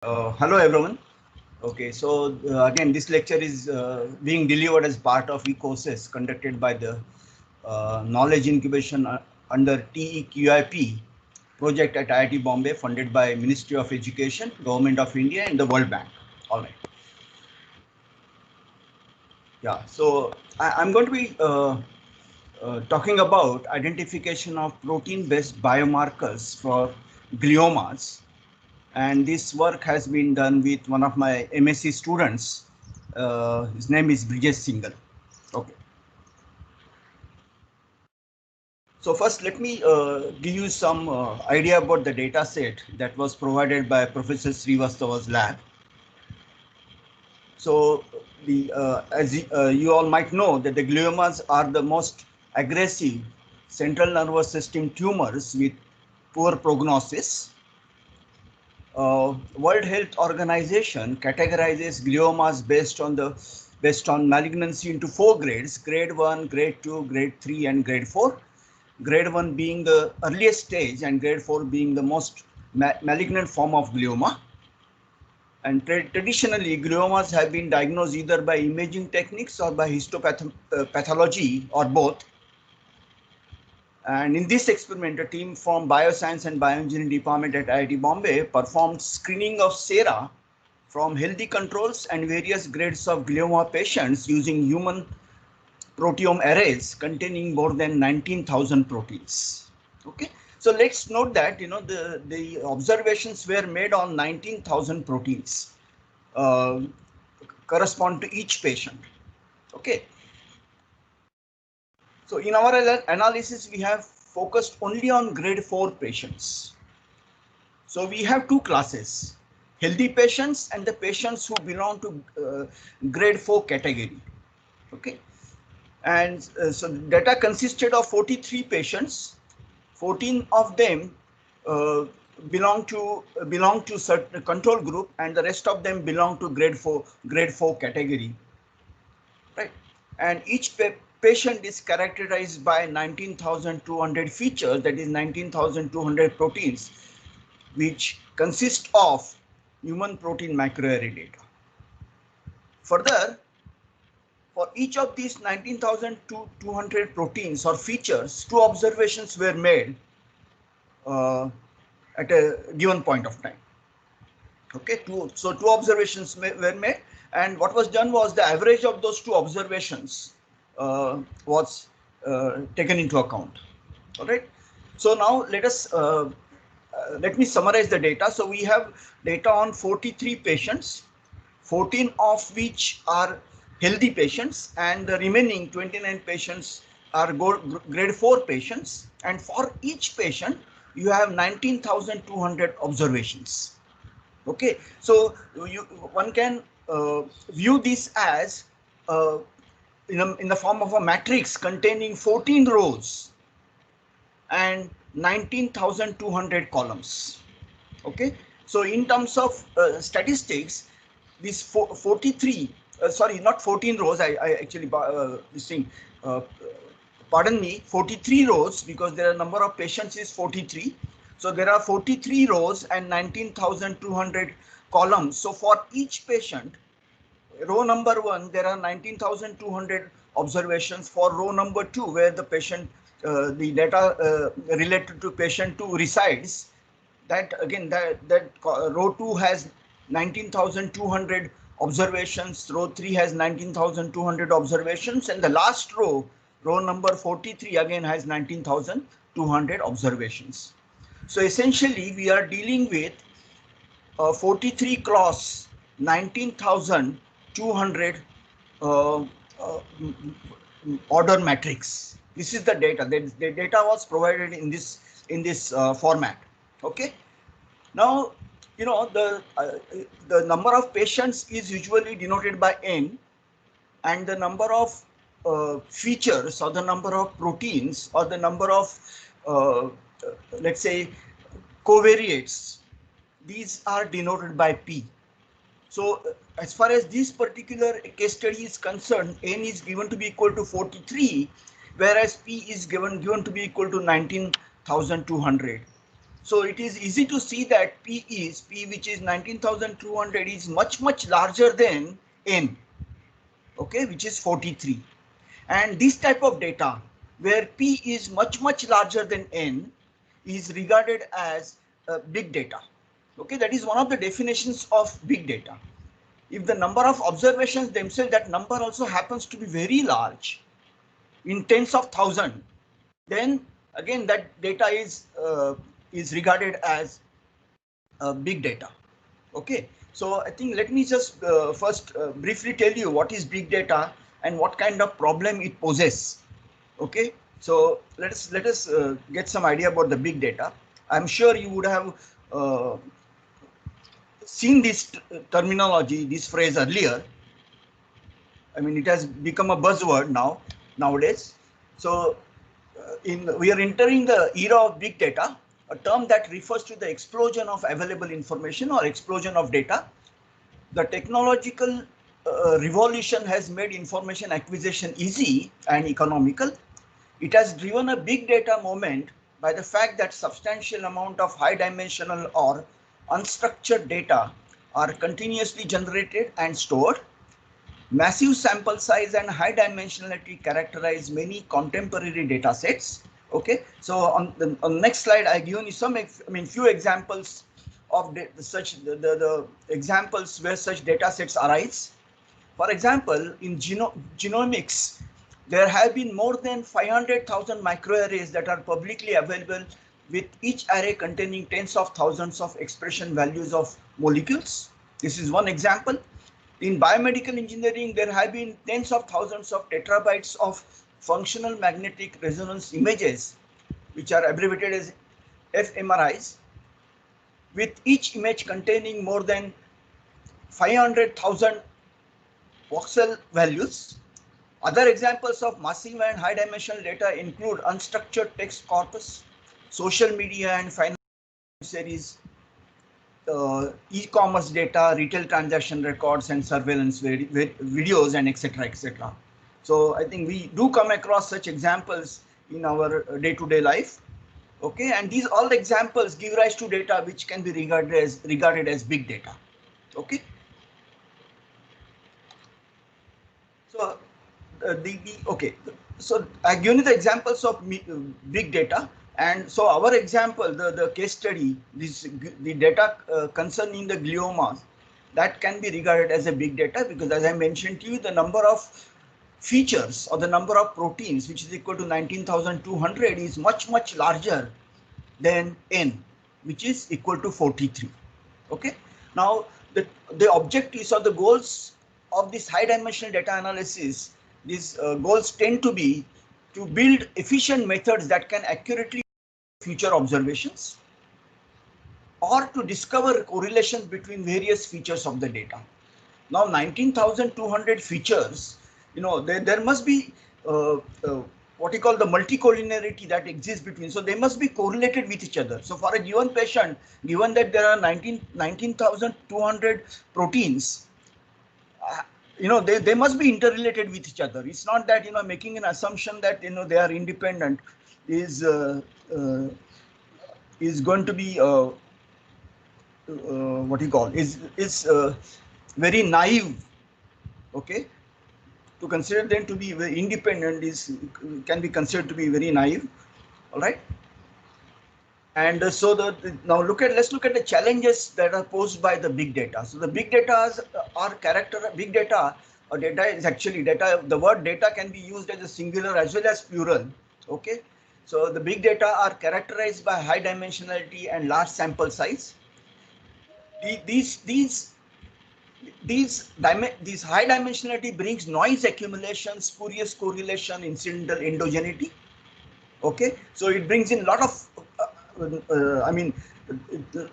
Hello everyone. Okay, so again, this lecture is being delivered as part of e-courses conducted by the Knowledge Incubation under TEQIP project at IIT Bombay, funded by Ministry of Education, Government of India, and the World Bank. All right. Yeah. So I'm going to be talking about identification of protein-based biomarkers for gliomas. And this work has been done with one of my MSc students. His name is Bridges Singhal. Okay. So first, let me give you some idea about the data set that was provided by Professor Srivastava's lab. So as you all might know that the gliomas are the most aggressive central nervous system tumors with poor prognosis. World Health Organization categorizes gliomas based on malignancy into 4 grades: grade 1, grade 2, grade 3, and grade 4. Grade 1 being the earliest stage and grade 4 being the most malignant form of glioma. And traditionally, gliomas have been diagnosed either by imaging techniques or by histopathology or both. And in this experiment, a team from Bioscience and Bioengineering Department at IIT Bombay performed screening of sera from healthy controls and various grades of glioma patients using human proteome arrays containing more than 19,000 proteins. Okay, so let's note that the observations were made on 19,000 proteins uh, correspond to each patient. Okay, so in our analysis, we have focused only on grade 4 patients. So we have two classes: healthy patients and the patients who belong to grade 4 category. Okay, and so data consisted of 43 patients. 14 of them uh, belong to certain control group, and the rest of them belong to grade 4 category. Right, and each patient is characterized by 19,200 features, that is 19,200 proteins, which consist of human protein microarray data. Further, for each of these 19,200 proteins or features, two observations were made at a given point of time. Okay, so two observations were made, and what was done was the average of those two observations was taken into account. All right. So now let me summarize the data. So we have data on 43 patients, 14 of which are healthy patients, and the remaining 29 patients are grade 4 patients. And for each patient, you have 19,200 observations. Okay, so one can view this as in the form of a matrix containing 14 rows and 19,200 columns. Okay, so in terms of statistics, this 43, sorry, not 14 rows, I actually this thing, pardon me, 43 rows, because there are number of patients is 43. So there are 43 rows and 19,200 columns. So for each patient, row number 1, there are 19,200 observations. For row number 2, where the patient, the data related to patient 2 resides, that again, that row 2 has 19,200 observations, row 3 has 19,200 observations, and the last row number 43, again has 19,200 observations. So essentially, we are dealing with 43 class 19,200 uh, order matrix. This is the data. The data was provided in this format. Okay. Now, the number of patients is usually denoted by n, and the number of features or the number of proteins or the number of let's say covariates, these are denoted by p. So as far as this particular case study is concerned, n is given to be equal to 43, whereas p is given to be equal to 19,200. So it is easy to see that P, which is 19,200, is much larger than N, okay, which is 43. And this type of data where P is much larger than N is regarded as big data. Okay, that is one of the definitions of big data. If the number of observations themselves, that number also happens to be very large, in tens of thousands, then again that data is regarded as big data. Okay, so I think let me just first briefly tell you what is big data and what kind of problem it poses. Okay, so let us get some idea about the big data. I'm sure you would have seen this terminology, this phrase earlier. I mean, it has become a buzzword nowadays. So we are entering the era of big data, a term that refers to the explosion of available information or explosion of data. The technological revolution has made information acquisition easy and economical. It has driven a big data movement by the fact that substantial amount of high dimensional or unstructured data are continuously generated and stored. Massive sample size and high dimensionality characterize many contemporary data sets. Okay, so on the next slide, I given you some, few examples of the examples where such data sets arise. For example, in genomics, there have been more than 500,000 microarrays that are publicly available, with each array containing tens of thousands of expression values of molecules. This is one example. In biomedical engineering, there have been tens of thousands of terabytes of functional magnetic resonance images, which are abbreviated as fMRIs, with each image containing more than 500,000 voxel values. Other examples of massive and high dimensional data include unstructured text corpus, social media and financial series, e-commerce data, retail transaction records, and surveillance videos, and etc. So I think we do come across such examples in our day-to-day life. Okay, and these all examples give rise to data which can be regarded as big data. Okay. So so I give you the examples of big data. And so our example, the case study, the data concerning the gliomas, that can be regarded as a big data, because as I mentioned to you, the number of features or the number of proteins, which is equal to 19,200, is much larger than N, which is equal to 43. Okay. Now the objectives or the goals of this high dimensional data analysis, these goals tend to be to build efficient methods that can accurately future observations, or to discover correlations between various features of the data. Now 19,200 features, there must be what you call the multicollinearity that exists between, so they must be correlated with each other. So for a given patient, given that there are 19,200 proteins, they must be interrelated with each other. It's not that making an assumption that they are independent is going to be what you call is very naive. Okay, to consider them to be very independent can be considered to be very naive. All right. And so let's look at the challenges that are posed by the big data. So the big data big data, or data is actually data. The word data can be used as a singular as well as plural. Okay. So the big data are characterized by high dimensionality and large sample size. These high dimensionality brings noise accumulation, spurious correlation, incidental endogeneity. Okay, so it brings in a lot of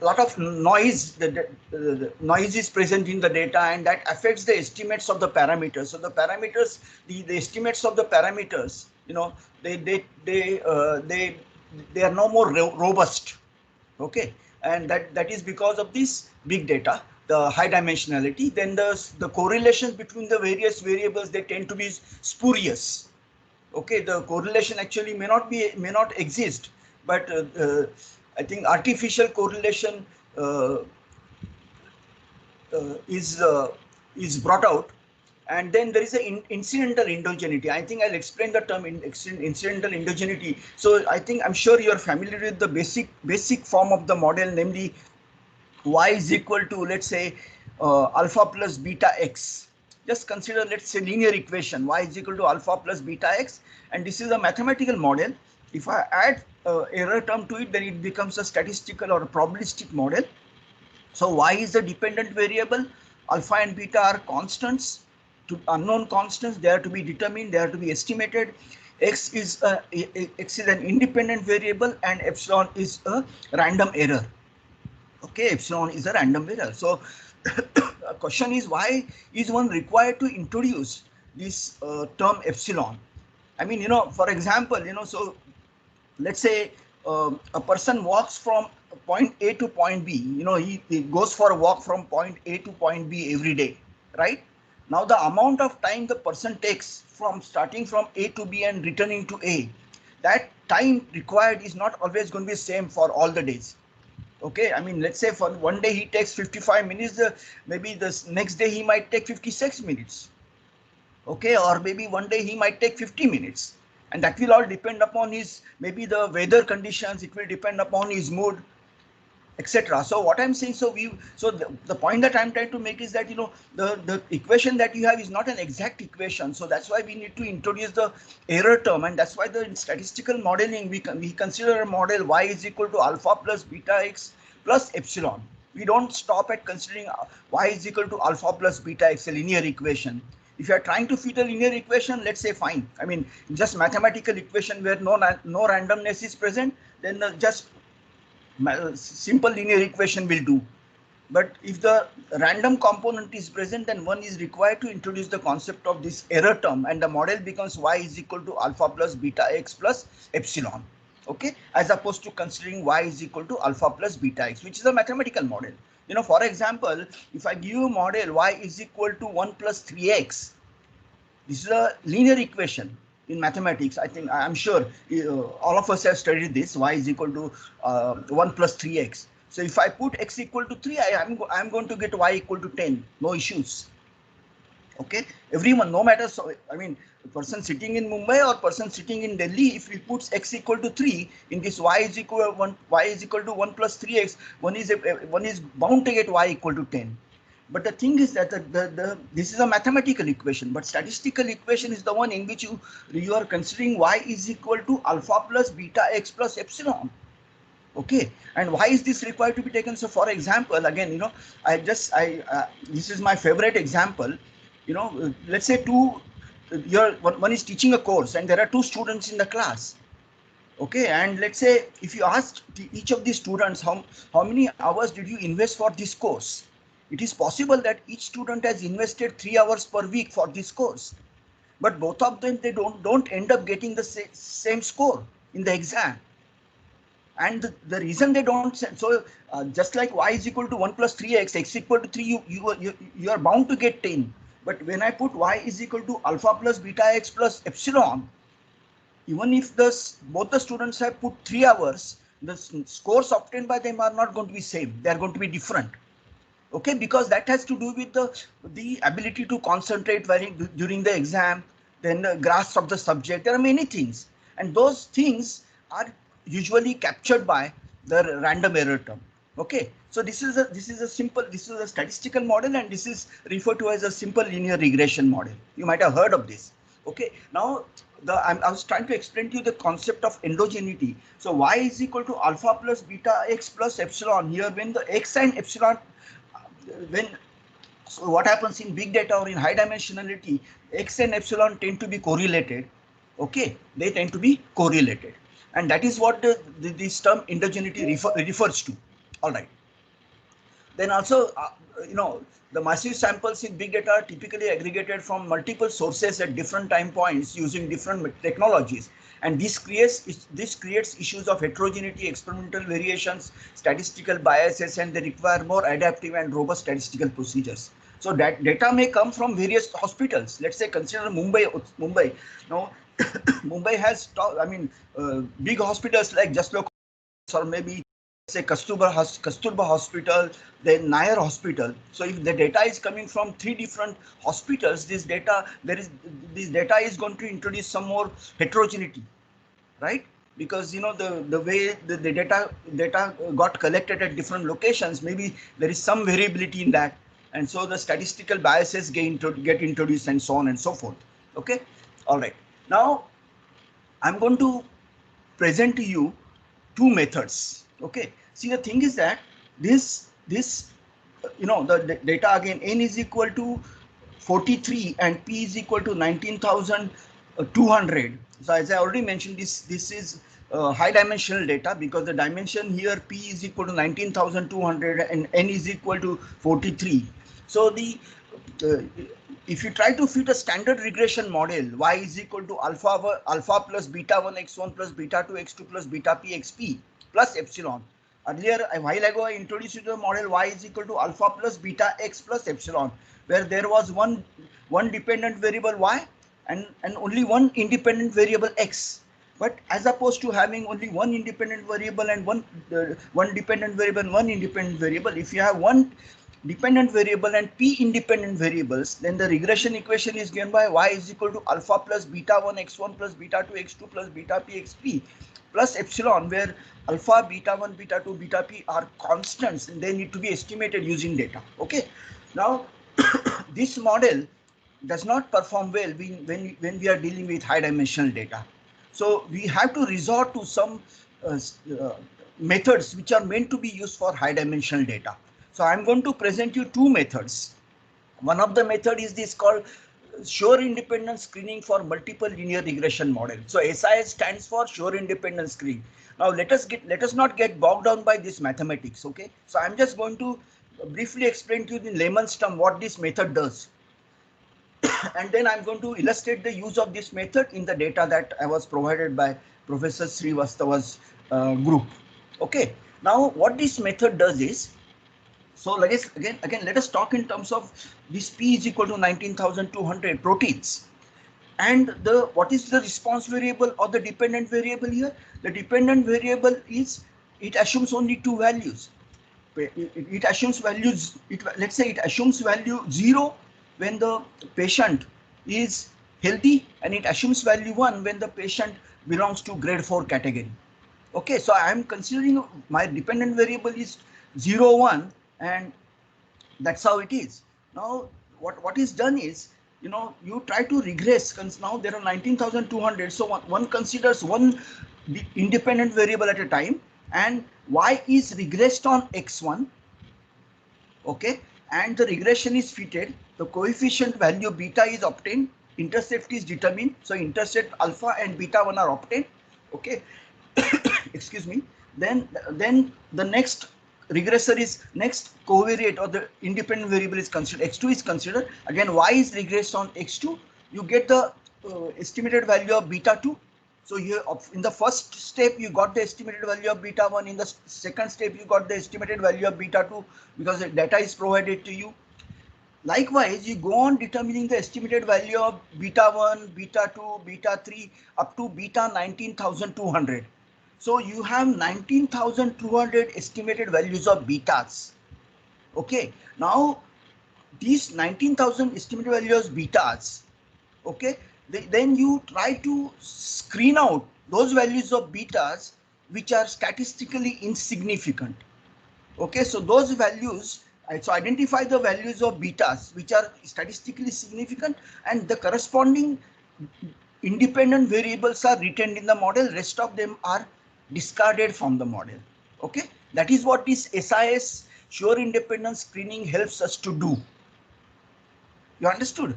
lot of noise. The noise is present in the data, and that affects the estimates of the parameters. So the parameters, the estimates of the parameters, they are no more robust. Okay, and that is because of this big data, the high dimensionality. Then the correlations between the various variables, they tend to be spurious. Okay, the correlation actually may not exist, but I think artificial correlation is brought out, and then there is an incidental endogeneity. I think I'll explain the term incidental endogeneity. So I think I'm sure you're familiar with the basic form of the model, namely y is equal to, let's say, alpha plus beta x. Just consider, let's say, linear equation y is equal to alpha plus beta x, and this is a mathematical model. If I add error term to it, then it becomes a statistical or a probabilistic model. So y is a dependent variable, alpha and beta are constants, to unknown constants. They are to be determined, they are to be estimated. X is an independent variable, and epsilon is a random error. Okay, epsilon is a random error. So the question is, why is one required to introduce this term epsilon? I mean, for example, so let's say a person walks from point A to point B. He goes for a walk from point A to point B every day, right? Now the amount of time the person takes from starting from A to B and returning to A, that time required is not always going to be the same for all the days. Okay, I mean, let's say for one day he takes 55 minutes, maybe the next day he might take 56 minutes. Okay, or maybe one day he might take 50 minutes. And that will all depend upon his, maybe the weather conditions, it will depend upon his mood, etc. So what I'm saying, so the point that I'm trying to make is that, the equation that you have is not an exact equation. So that's why we need to introduce the error term, and that's why in statistical modeling we consider a model y is equal to alpha plus beta x plus epsilon. We don't stop at considering y is equal to alpha plus beta x, a linear equation. If you are trying to fit a linear equation, let's say fine. I mean, just mathematical equation where no randomness is present, then just simple linear equation will do. But if the random component is present, then one is required to introduce the concept of this error term, and the model becomes y is equal to alpha plus beta x plus epsilon. Okay, as opposed to considering y is equal to alpha plus beta x, which is a mathematical model. For example, if I give you a model y is equal to 1 plus 3x, this is a linear equation in mathematics. I think, I'm sure all of us have studied this. Y is equal to 1 plus 3x. So if I put x equal to 3, I'm going to get y equal to 10. No issues. Okay, everyone, no matter, so I mean, person sitting in Mumbai or person sitting in Delhi, if he puts x equal to 3 in this y is equal to 1 plus 3x, one is bound to get y equal to 10. But the thing is that this is a mathematical equation, but statistical equation is the one in which you are considering y is equal to alpha plus beta x plus epsilon. Okay, and why is this required to be taken? So for example, again, this is my favorite example. Let's say one is teaching a course and there are two students in the class. Okay, and let's say if you ask each of these students how many hours did you invest for this course, it is possible that each student has invested 3 hours per week for this course, but both of them, they don't end up getting the same score in the exam. And the reason they don't, so just like y is equal to 1 plus 3x, x equal to 3, you are bound to get 10. But when I put y is equal to alpha plus beta x plus epsilon, even if both the students have put 3 hours, the scores obtained by them are not going to be same. They are going to be different. Okay, because that has to do with the ability to concentrate during the exam, then grasp of the subject. There are many things, and those things are usually captured by the random error term. Okay, so this is a statistical model, and this is referred to as a simple linear regression model. You might have heard of this. Okay, now I was trying to explain to you the concept of endogeneity. So y is equal to alpha plus beta x plus epsilon. Here, when the x and epsilon, so what happens in big data or in high dimensionality, x and epsilon tend to be correlated. Okay, they tend to be correlated, and that is what this term endogeneity refers to. All right. Then also, the massive samples in big data are typically aggregated from multiple sources at different time points using different technologies, and this creates issues of heterogeneity, experimental variations, statistical biases, and they require more adaptive and robust statistical procedures. So that data may come from various hospitals. Let's say consider Mumbai. Now, Mumbai has, big hospitals like Just Look or maybe say Kasturba Hospital, then Nair Hospital. So if the data is coming from 3 different hospitals, this data is going to introduce some more heterogeneity, right? Because the way the data got collected at different locations, maybe there is some variability in that, and so the statistical biases get introduced and so on and so forth. Okay, all right. Now I'm going to present to you 2 methods. Okay, see, the thing is that this the data, again, n is equal to 43 and p is equal to 19,200. So as I already mentioned, this is high dimensional data, because the dimension here p is equal to 19,200 and n is equal to 43. So if you try to fit a standard regression model, y is equal to alpha plus beta 1 x1 plus beta 2 x2 plus beta p xp plus epsilon. Earlier, a while ago, I introduced you to the model y is equal to alpha plus beta x plus epsilon, where there was one dependent variable y and only one independent variable x. But as opposed to having only one independent variable and one dependent variable and one independent variable, if you have one dependent variable and p independent variables, then the regression equation is given by y is equal to alpha plus beta 1 x1 plus beta 2 x2 plus beta p xp plus epsilon, where alpha, beta 1, beta 2, beta p are constants and they need to be estimated using data. Okay, now this model does not perform well when we are dealing with high dimensional data. So we have to resort to some methods which are meant to be used for high dimensional data. So I'm going to present you 2 methods. One of the method is this called sure independence screening for multiple linear regression model. So SIS stands for sure independence screening. Now let us not get bogged down by this mathematics. Okay, so I'm just going to briefly explain to you in layman's term what this method does. And then I'm going to illustrate the use of this method in the data that I was provided by Professor Srivastava's group. Okay, now what this method does is, so let us again let us talk in terms of this p is equal to 19,200 proteins, and what is the response variable or the dependent variable here? The dependent variable is, it assumes only 2 values. It assumes values. Let's say it assumes value 0 when the patient is healthy, and it assumes value 1 when the patient belongs to grade 4 category. Okay, so I am considering my dependent variable is 0, 1, and that's how it is. Now what is done is, you try to regress. Now there are 19,200, so one considers one independent variable at a time, and y is regressed on x1. Okay, and the regression is fitted, the coefficient value beta is obtained, intercept is determined, so intercept alpha and beta 1 are obtained. Okay, excuse me. Then the next regressor is next covariate or the independent variable is considered, x2 is considered. Again, y is regressed on x2. You get the estimated value of beta 2. So here in the first step you got the estimated value of beta 1. In the second step you got the estimated value of beta 2, because the data is provided to you. Likewise, you go on determining the estimated value of beta 1, beta 2, beta 3 up to beta 19,200. So you have 19,200 estimated values of betas. Okay, now these 19,000 estimated values of betas, okay, then you try to screen out those values of betas which are statistically insignificant. Okay, so those values, so identify the values of betas which are statistically significant, and the corresponding independent variables are retained in the model. Rest of them are discarded from the model. Okay, that is what this SIS sure independence screening helps us to do. You understood?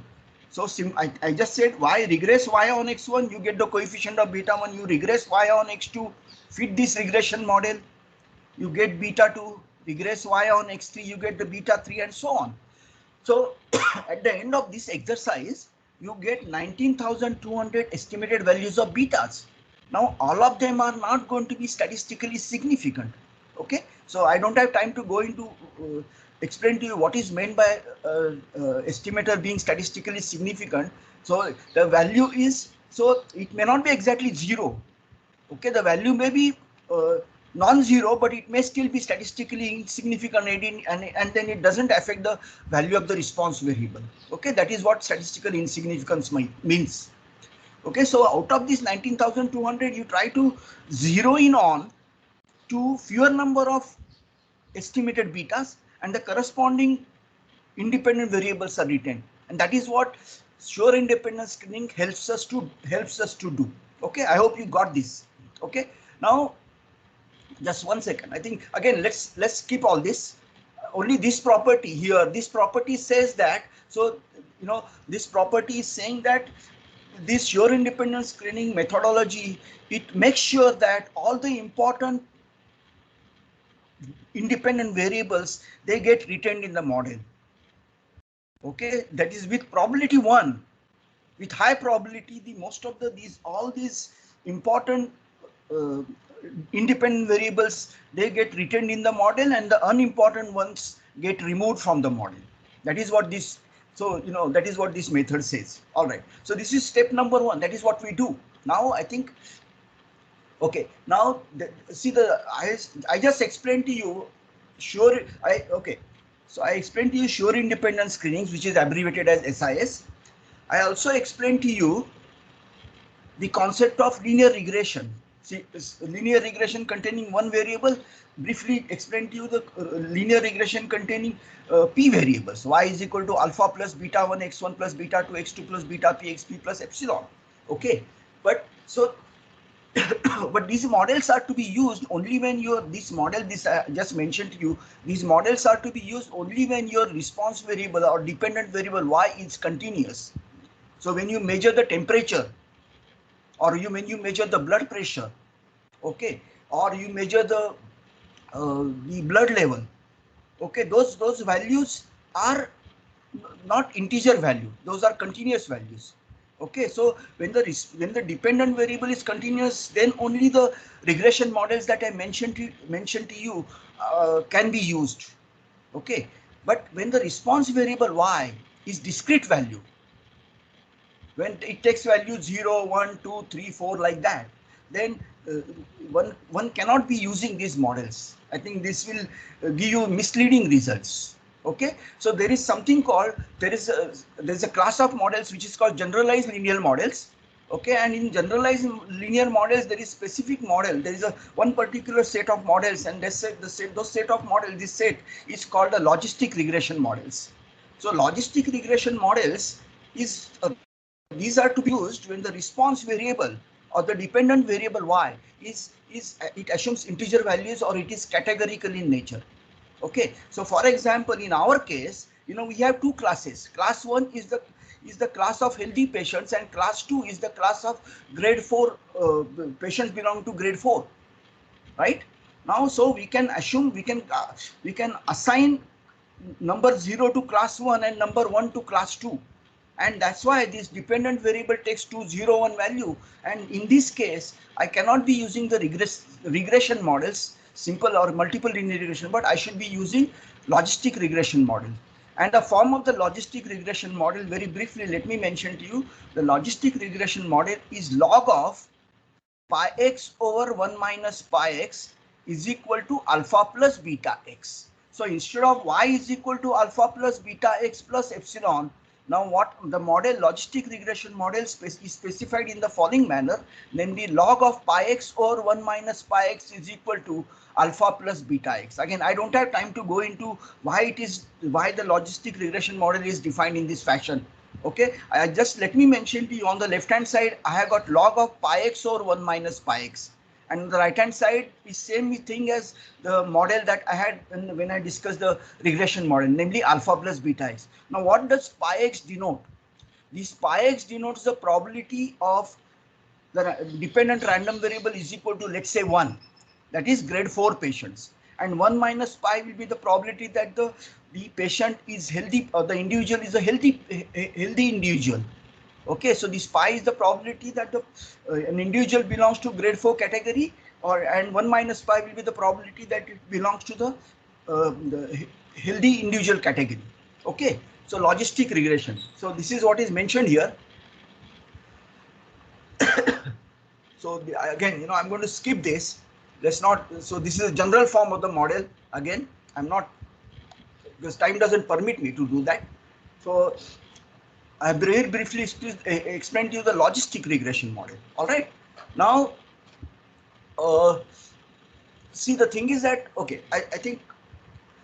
So I just said y regress y on x1, you get the coefficient of beta 1, you regress y on x2, fit this regression model, you get beta 2, regress y on x3, you get the beta 3, and so on. So at the end of this exercise, you get 19,200 estimated values of betas. Now all of them are not going to be statistically significant. Okay, so I don't have time to go into explain to you what is meant by estimator being statistically significant. So the value is, so it may not be exactly 0. Okay, the value may be non-zero, but it may still be statistically insignificant, and then it doesn't affect the value of the response variable. Okay, that is what statistical insignificance means. Okay, so out of this 19,200, you try to zero in on to fewer number of estimated betas, and the corresponding independent variables are retained, and that is what sure independence screening helps us to do. Okay, I hope you got this. Okay, now just one second. I think again let's skip all this. Only this property here. This property says that, so this property is saying that this sure independence screening methodology, it makes sure that all the important independent variables, they get retained in the model. Okay, that is with probability 1. With high probability, the most of all these important independent variables, they get retained in the model, and the unimportant ones get removed from the model. That is what this, so that is what this method says. All right, so this is step number 1. That is what we do. Now I think, okay, now see, I just explained to you so I explained to you sure independent screenings, which is abbreviated as SIS. I also explained to you the concept of linear regression. See, linear regression containing one variable. Briefly explained to you the linear regression containing p variables. Y is equal to alpha plus beta 1 x1 plus beta 2 x2 plus beta p xp plus epsilon. Okay, but so but these models are to be used only when this I just mentioned to you, these models are to be used only when your response variable or dependent variable y is continuous. So when you measure the temperature, or when you measure the blood pressure, okay, or you measure the blood level, okay, those values are not integer value, those are continuous values. Okay, so when the dependent variable is continuous, then only the regression models that I mentioned to you can be used. Okay, but when the response variable y is discrete value, when it takes value 0, 1, 2, 3, 4 like that, then one cannot be using these models. I think this will give you misleading results. Okay, so there is something called, there's a class of models which is called generalized linear models. Okay, and in generalized linear models, there is specific model. There is one particular set of models, and those set of models, this set is called the logistic regression models. So logistic regression models is these are to be used when the response variable or the dependent variable y it assumes integer values, or it is categorical in nature. Okay, so for example, in our case, we have two classes. Class 1 is the class of healthy patients, and class 2 is the class of grade 4 patients belong to grade 4, right? Now, so we can assume, we can assign number 0 to class 1 and number 1 to class 2. And that's why this dependent variable takes 2, 0, 1 value. And in this case, I cannot be using the regression models, simple or multiple linear regression, but I should be using logistic regression model. And the form of the logistic regression model, very briefly, let me mention to you, the logistic regression model is log of pi x over 1 minus pi x is equal to alpha plus beta x. So instead of y is equal to alpha plus beta x plus epsilon, now what the model, logistic regression model is specified in the following manner, namely log of pi x over 1 minus pi x is equal to alpha plus beta x. Again, I don't have time to go into why the logistic regression model is defined in this fashion. Okay, I just let me mention to you, on the left hand side, I have got log of pi x over 1 minus pi x. And on the right hand side is same thing as the model that I had when I discussed the regression model, namely alpha plus beta x. Now, what does pi x denote? This pi x denotes the probability of the dependent random variable is equal to, let's say, 1. That is grade 4 patients. And 1 minus pi will be the probability that the patient is healthy, or the individual is a healthy individual. Okay, so this pi is the probability that an individual belongs to grade 4 category, and 1 minus pi will be the probability that it belongs to the healthy individual category. Okay, so logistic regression. So this is what is mentioned here. So again, I'm going to skip this. let's not, so this is a general form of the model. Again, I'm not, because time doesn't permit me to do that. So I very briefly explained to you the logistic regression model. All right. Now, see, the thing is that, okay, I think,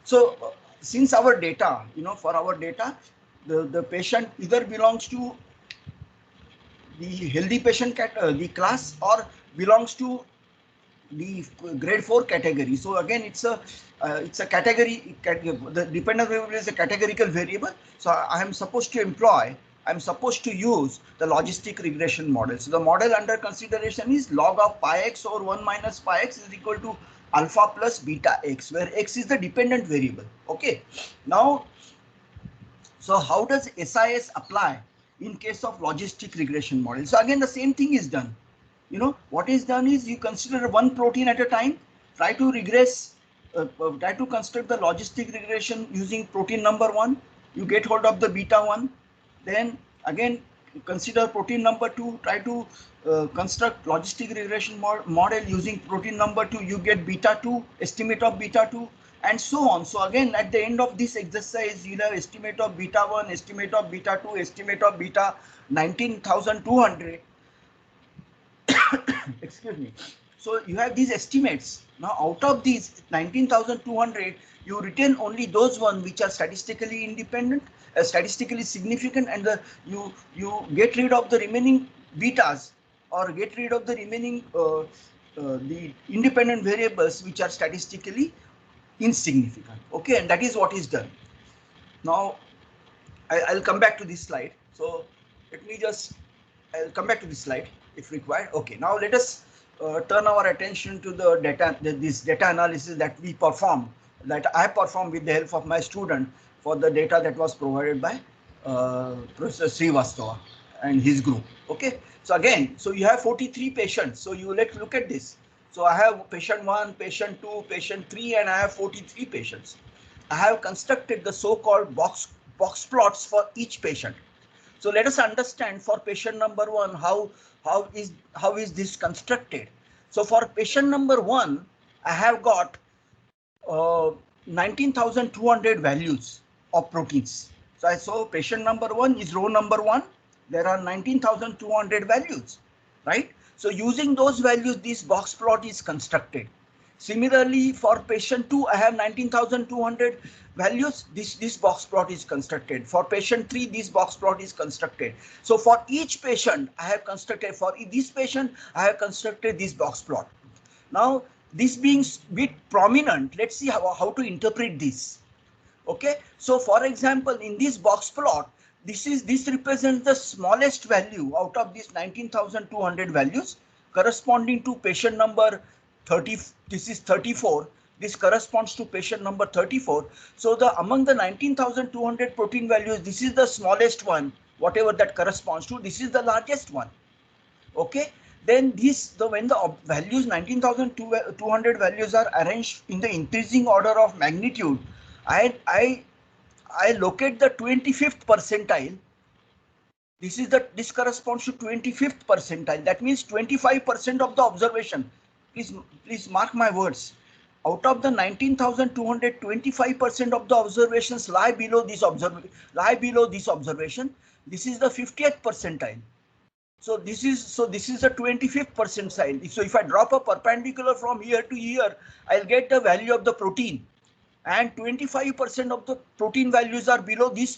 so since our data, for our data, the patient either belongs to the healthy patient the class, or belongs to the grade 4 category. So again, it's a category. The dependent variable is a categorical variable. So I'm supposed to use the logistic regression model. So the model under consideration is log of pi x over 1 minus pi x is equal to alpha plus beta x, where x is the dependent variable. Okay. Now, so how does SIS apply in case of logistic regression model? So again, the same thing is done. What is done is you consider one protein at a time, try to regress, try to construct the logistic regression using protein number 1. You get hold of the beta 1. Then again, consider protein number 2, try to construct logistic regression model using protein number 2. You get beta 2, estimate of beta 2, and so on. So again, at the end of this exercise, you have estimate of beta 1, estimate of beta 2, estimate of beta 19,200. Excuse me. So you have these estimates. Now out of these 19,200, you retain only those ones which are statistically independent, statistically significant, and you get rid of the remaining betas, or get rid of the remaining the independent variables which are statistically insignificant. Okay, and that is what is done. Now I'll come back to this slide. So let me just, I'll come back to this slide if required. Okay, now let us turn our attention to the data, this data analysis that we perform, that I performed with the help of my student for the data that was provided by Professor Srivastava and his group. Okay, so again, so you have 43 patients. So you let's look at this. So I have patient 1, patient 2, patient 3, and I have 43 patients. I have constructed the so-called box plots for each patient. So let us understand for patient number 1 how is this constructed. So for patient number 1, I have got 19,200 values of proteins. So patient number 1 is row number 1. There are 19,200 values, right? So using those values, this box plot is constructed. Similarly, for patient 2, I have 19,200 values. This box plot is constructed. For patient 3, this box plot is constructed. So for each patient, I have constructed, for this patient, I have constructed this box plot. Now, this being bit prominent, let's see how to interpret this. Okay, so for example, in this box plot, this represents the smallest value out of these 19,200 values, corresponding to patient number 30. This is 34. This corresponds to patient number 34. So among the 19,200 protein values, this is the smallest one, whatever that corresponds to. This is the largest one. Okay. Then when the values 19,200 values are arranged in the increasing order of magnitude, I locate the 25th percentile. This corresponds to 25th percentile. That means 25% of the observation. Please mark my words. Out of the 19,200, 25% of the observations lie below this observation. This is the 50th percentile. So this is the 25th percentile. So if I drop a perpendicular from here to here, I'll get the value of the protein. And 25% of the protein values are below this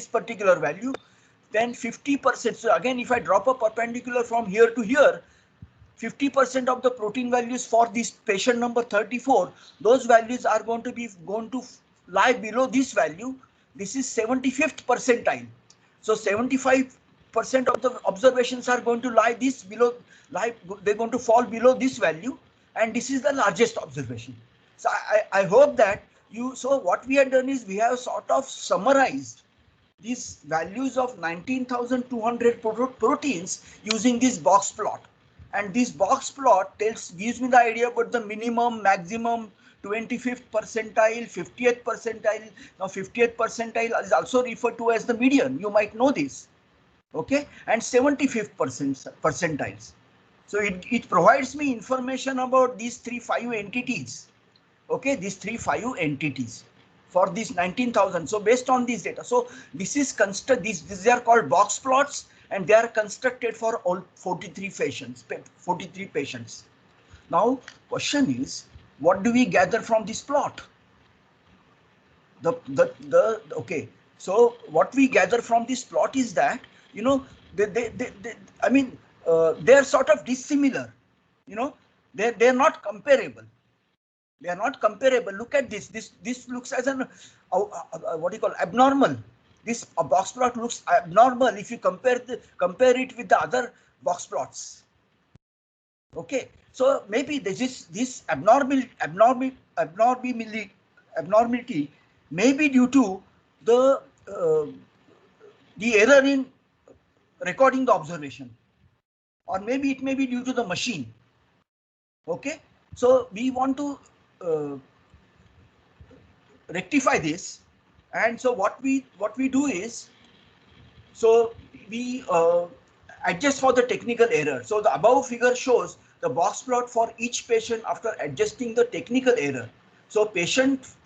particular value. Then 50%. So again, if I drop a perpendicular from here to here, 50% of the protein values for this patient number 34, those values are going to lie below this value. This is 75th percentile. So 75% of the observations are going to they're going to fall below this value, and this is the largest observation. So I hope that so what we have done is we have sort of summarized these values of 19,200 proteins using this box plot. And this box plot gives me the idea about the minimum, maximum, 25th percentile, 50th percentile. Now 50th percentile is also referred to as the median. You might know this. Okay, and 75th percentiles. So it provides me information about these 5 entities. Okay, these 5 entities for these 19,000. So based on these data, so this is these are called box plots, and they are constructed for all 43 patients. 43 patients. Now, question is, what do we gather from this plot? Okay. So what we gather from this plot is that, you know, I mean, they are sort of dissimilar. You know, they're not comparable. They are not comparable. Look at this. This looks as an what do you call abnormal. This box plot looks abnormal if you compare it with the other box plots. Okay, so maybe this abnormality may be due to the error in recording the observation, or maybe it may be due to the machine. Okay, so we want to rectify this, and so what we do is, so we adjust for the technical error. So the above figure shows the box plot for each patient after adjusting the technical error. So patients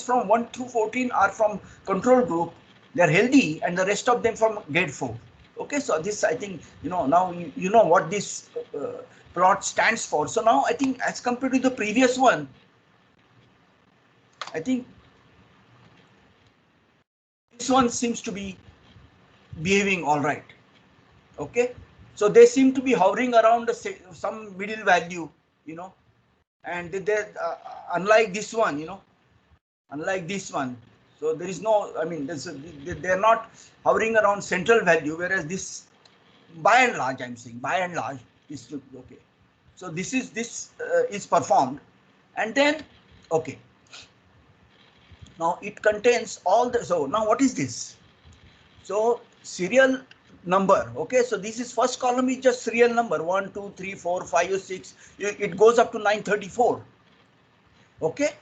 from 1 through 14 are from control group. They're healthy, and the rest of them from grade 4. Okay, so this, I think, you know, now you know what this plot stands for. So now I think, as compared to the previous one, I think this one seems to be behaving all right. Okay, so they seem to be hovering around some middle value, you know, and they're unlike this one, you know, unlike this one. So there is no, I mean, they're not hovering around central value, whereas this, by and large, I'm saying, by and large, is okay. So this is performed, and then, okay. Now it contains all the, so now what is this? So serial number. Okay, so this is first column is just serial number 1, 2, 3, 4, 5, 6. It goes up to 934. Okay,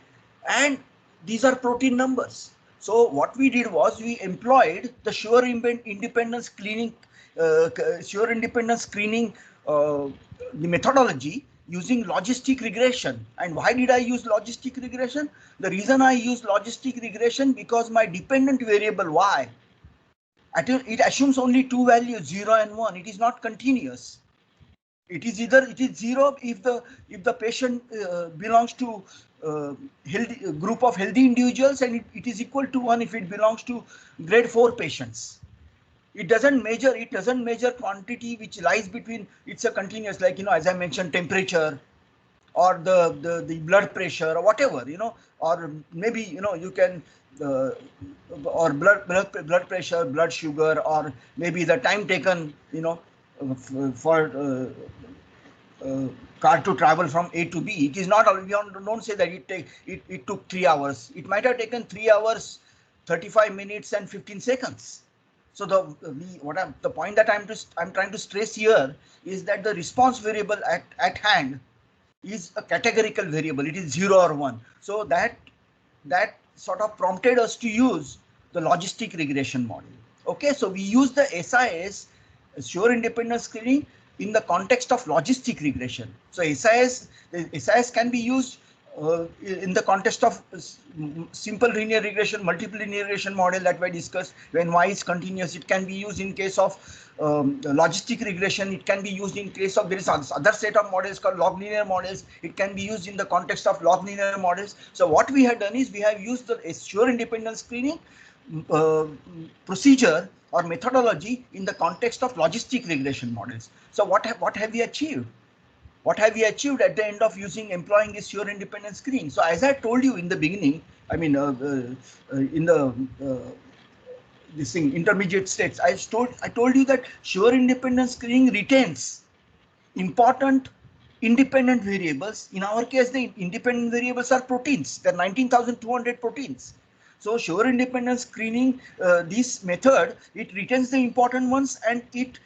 and these are protein numbers. So what we did was we employed the sure independence screening, the methodology using logistic regression. And why did I use logistic regression? The reason I use logistic regression, because my dependent variable y, it assumes only 2 values, 0 and 1. It is not continuous. It is 0 if the patient belongs to healthy group of healthy individuals, and it is equal to 1 if it belongs to grade 4 patients. It doesn't measure quantity which lies between. It's a continuous, like, you know, as I mentioned, temperature, or the blood pressure, or whatever, you know, or maybe, you know, you can or blood pressure, blood sugar, or maybe the time taken, you know, for car to travel from A to B. It is not, we don't say that it took 3 hours. It might have taken 3 hours, 35 minutes and 15 seconds. So the point that I'm trying to stress here is that the response variable at hand is a categorical variable. It is 0 or 1. So that sort of prompted us to use the logistic regression model. Okay, so we use the SIS, sure independence screening, in the context of logistic regression. So SIS can be used in the context of simple linear regression, multiple linear regression model that we discussed. When y is continuous, it can be used in case of logistic regression. It can be used in case of, there is other set of models called log linear models. It can be used in the context of log linear models. So what we have done is we have used the sure independence screening procedure or methodology in the context of logistic regression models. So what have we achieved? What have we achieved at the end of employing this sure independence screening? So as I told you in the beginning, I mean, in the intermediate states, I told you that sure independence screening retains important independent variables. In our case, the independent variables are proteins. There are 19,200 proteins. So sure independence screening, this method, it retains the important ones and it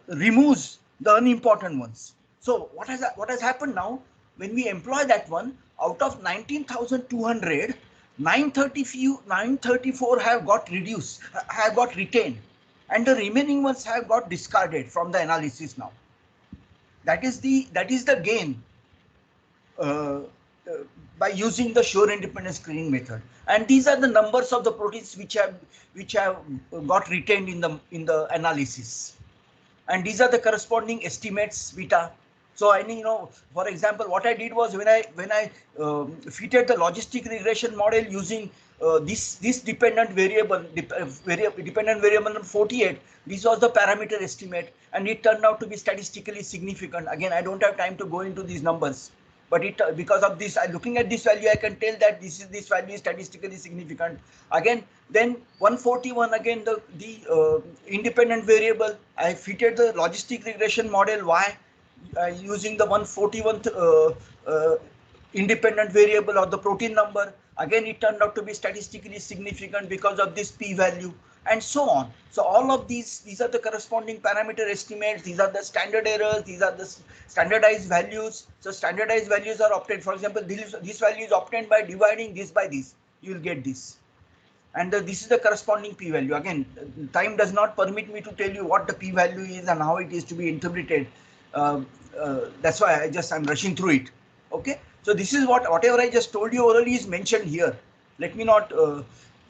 removes the unimportant ones. So what has happened now? When we employ that one, out of 19,200, 934 have got reduced, have got retained, and the remaining ones have got discarded from the analysis now. That is the gain uh, by using the sure independent screening method. And these are the numbers of the proteins which have got retained in the analysis. And these are the corresponding estimates beta. So I mean, for example, what I did was when I fitted the logistic regression model using this dependent variable, dependent variable number 48. This was the parameter estimate, and it turned out to be statistically significant. Again, I don't have time to go into these numbers, but it because of this, looking at this value, I can tell that this value is statistically significant. Again, then 141, again the independent variable, I fitted the logistic regression model y using the 141th independent variable or the protein number. Again, it turned out to be statistically significant because of this p-value, and so on. So all of these are the corresponding parameter estimates. These are the standard errors. These are the standardized values. So standardized values are obtained. For example, this value is obtained by dividing this by this. You will get this. And this is the corresponding p-value. Again, time does not permit me to tell you what the p-value is and how it is to be interpreted. That's why I'm rushing through it. Okay. So this is whatever I just told you orally is mentioned here. Let me not go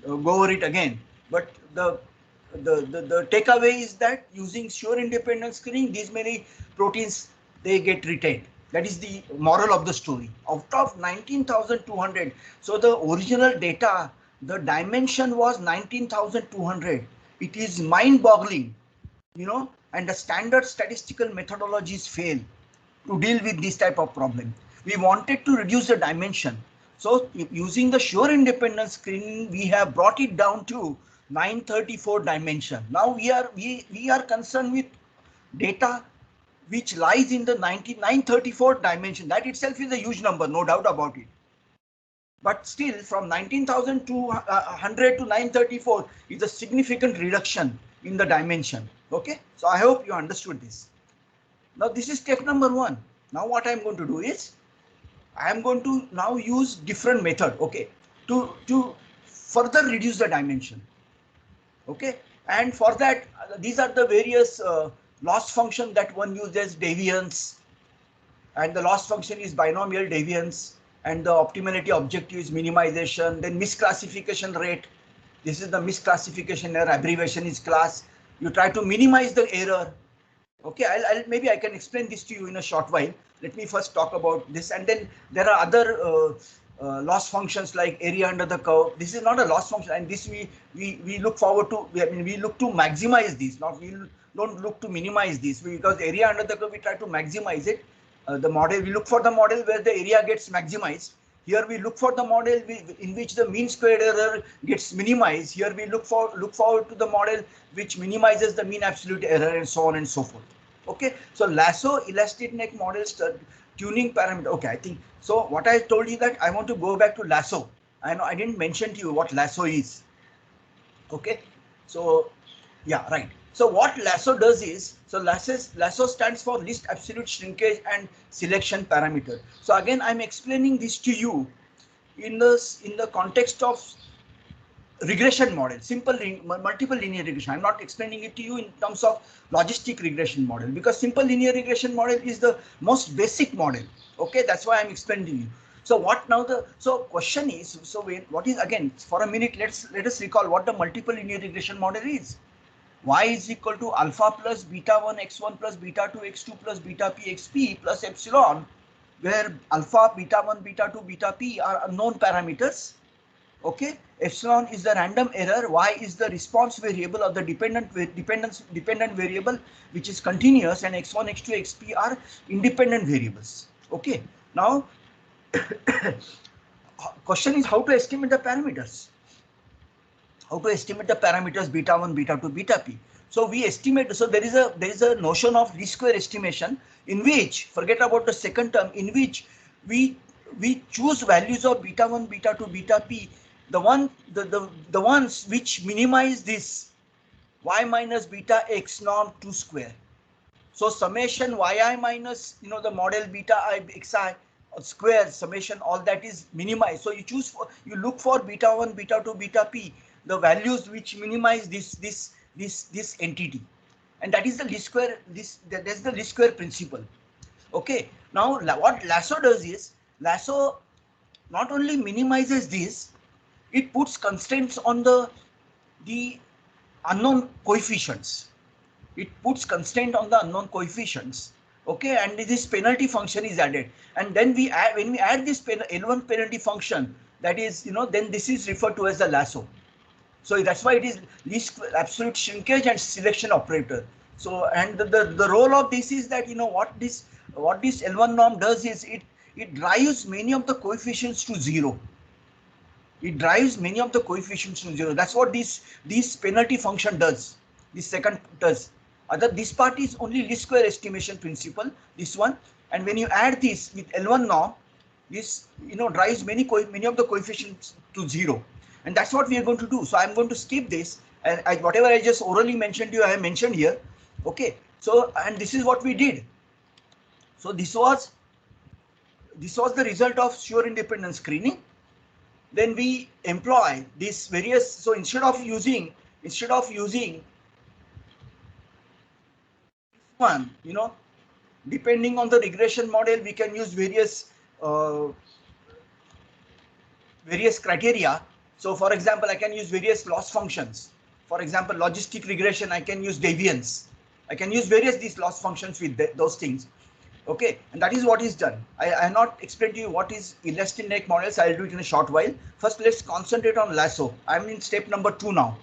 over it again. But the takeaway is that using sure independent screening, these many proteins, they get retained. That is the moral of the story. Out of 19,200, so the original data, the dimension was 19,200. It is mind-boggling, and the standard statistical methodologies fail to deal with this type of problem. We wanted to reduce the dimension. So using the sure independent screening, we have brought it down to 934 dimension. Now we are concerned with data which lies in the 934 dimension. That itself is a huge number, no doubt about it. But still, from 19,200 to 934 is a significant reduction in the dimension. Okay, so I hope you understood this. Now this is step number 1. Now what I'm going to do is, I am going to now use different method, okay, to further reduce the dimension. Okay, and for that, these are the various loss function that one uses, deviance, and the loss function is binomial deviance, and the optimality objective is minimization. Then misclassification rate, this is the misclassification error, abbreviation is class. You try to minimize the error. Okay, maybe I can explain this to you in a short while. Let me first talk about this, and then there are other loss functions like area under the curve. This is not a loss function, and this we look forward to. We look to maximize this. We don't look to minimize this, because area under the curve we try to maximize it. The model, we look for the model where the area gets maximized. Here we look for the model in which the mean squared error gets minimized. Here we look forward to the model which minimizes the mean absolute error, and so on and so forth. Okay, so LASSO elastic neck models tuning parameter. Okay, I think so. What I told you that I want to go back to LASSO. I know I didn't mention to you what LASSO is. Okay, so yeah, right. So what LASSO does is, so LASSO stands for least absolute shrinkage and selection parameter. So again, I'm explaining this to you in the context of regression model, multiple linear regression. I'm not explaining it to you in terms of logistic regression model, because simple linear regression model is the most basic model. Okay, that's why I'm explaining you. So what now question is, what is, again, for a minute, let us recall what the multiple linear regression model is. Y is equal to alpha plus beta 1 x1 plus beta 2 x2 plus beta p xp plus epsilon, where alpha, beta 1, beta 2, beta p are unknown parameters. Okay, epsilon is the random error, y is the response variable of the dependent variable which is continuous, and x1, x2, xp are independent variables. Okay, now question is how to estimate the parameters. How to estimate the parameters beta 1, beta 2, beta p. So we estimate, so there is a notion of least square estimation, in which, forget about the second term, in which we choose values of beta 1, beta 2, beta p, the ones which minimize this y minus beta x norm 2 square. So summation yi minus the model beta I xi square summation, all that is minimized. So you look for beta 1, beta 2, beta p, the values which minimize this entity, and that is the least square. That's the least square principle. Okay, now what LASSO does is, LASSO not only minimizes this, it puts constraints on the unknown coefficients. It puts constraint on the unknown coefficients. Okay, and this penalty function is added, and then we add, when we add this L1 penalty function, that is, then this is referred to as the LASSO. So that's why it is least absolute shrinkage and selection operator. So, and the role of this is that, what this L1 norm does is it drives many of the coefficients to zero. It drives many of the coefficients to zero. That's what this penalty function does. This second does. This part is only least square estimation principle. This one, and when you add this with L1 norm, this drives many of the coefficients to zero, and that's what we are going to do. So I'm going to skip this, and whatever I just orally mentioned to you, I have mentioned here. Okay. So, and this is what we did. So this was the result of sure independent screening. Then we employ these various, so instead of using one, depending on the regression model, we can use various criteria. So for example, I can use various loss functions. For example, logistic regression, I can use deviance. I can use various these loss functions with those things. Okay, and that is what is done. I have not explained to you what is elastic models. I'll do it in a short while. First, let's concentrate on LASSO. I'm in step number 2 now.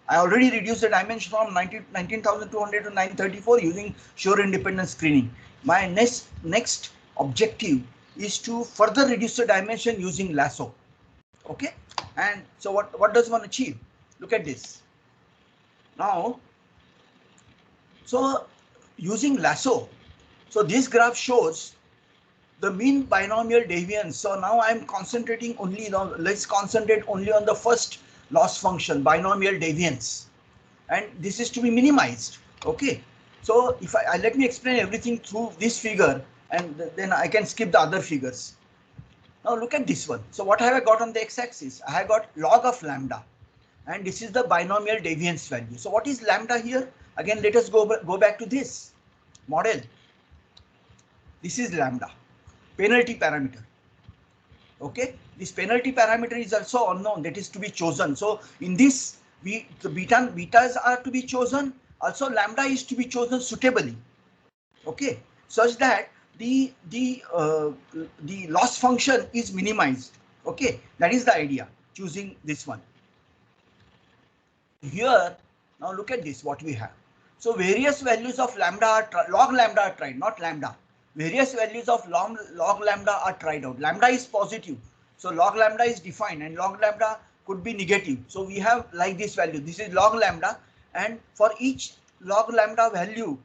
I already reduced the dimension from 19,200 to 934 using sure independent screening. My next objective is to further reduce the dimension using LASSO. Okay, and so what does one achieve? Look at this. Now, so using LASSO, so this graph shows the mean binomial deviance. So now I'm concentrating only on, let's concentrate only on the first loss function, binomial deviance, and this is to be minimized. Okay, so if I let me explain everything through this figure, and then I can skip the other figures. Now look at this one. So what have I got on the x-axis? I have got log of lambda, and this is the binomial deviance value. So what is lambda here? Again, let us go back to this model. This is lambda, penalty parameter. Okay, this penalty parameter is also unknown, that is to be chosen. So in this, the betas are to be chosen. Also, lambda is to be chosen suitably. Okay, such that the loss function is minimized. Okay, that is the idea, choosing this one. Here, now look at this, what we have. So various values of lambda log lambda are tried, not lambda. Various values of log lambda are tried out. Lambda is positive, so log lambda is defined, and log lambda could be negative. So we have like this value. This is log lambda, and for each log lambda value,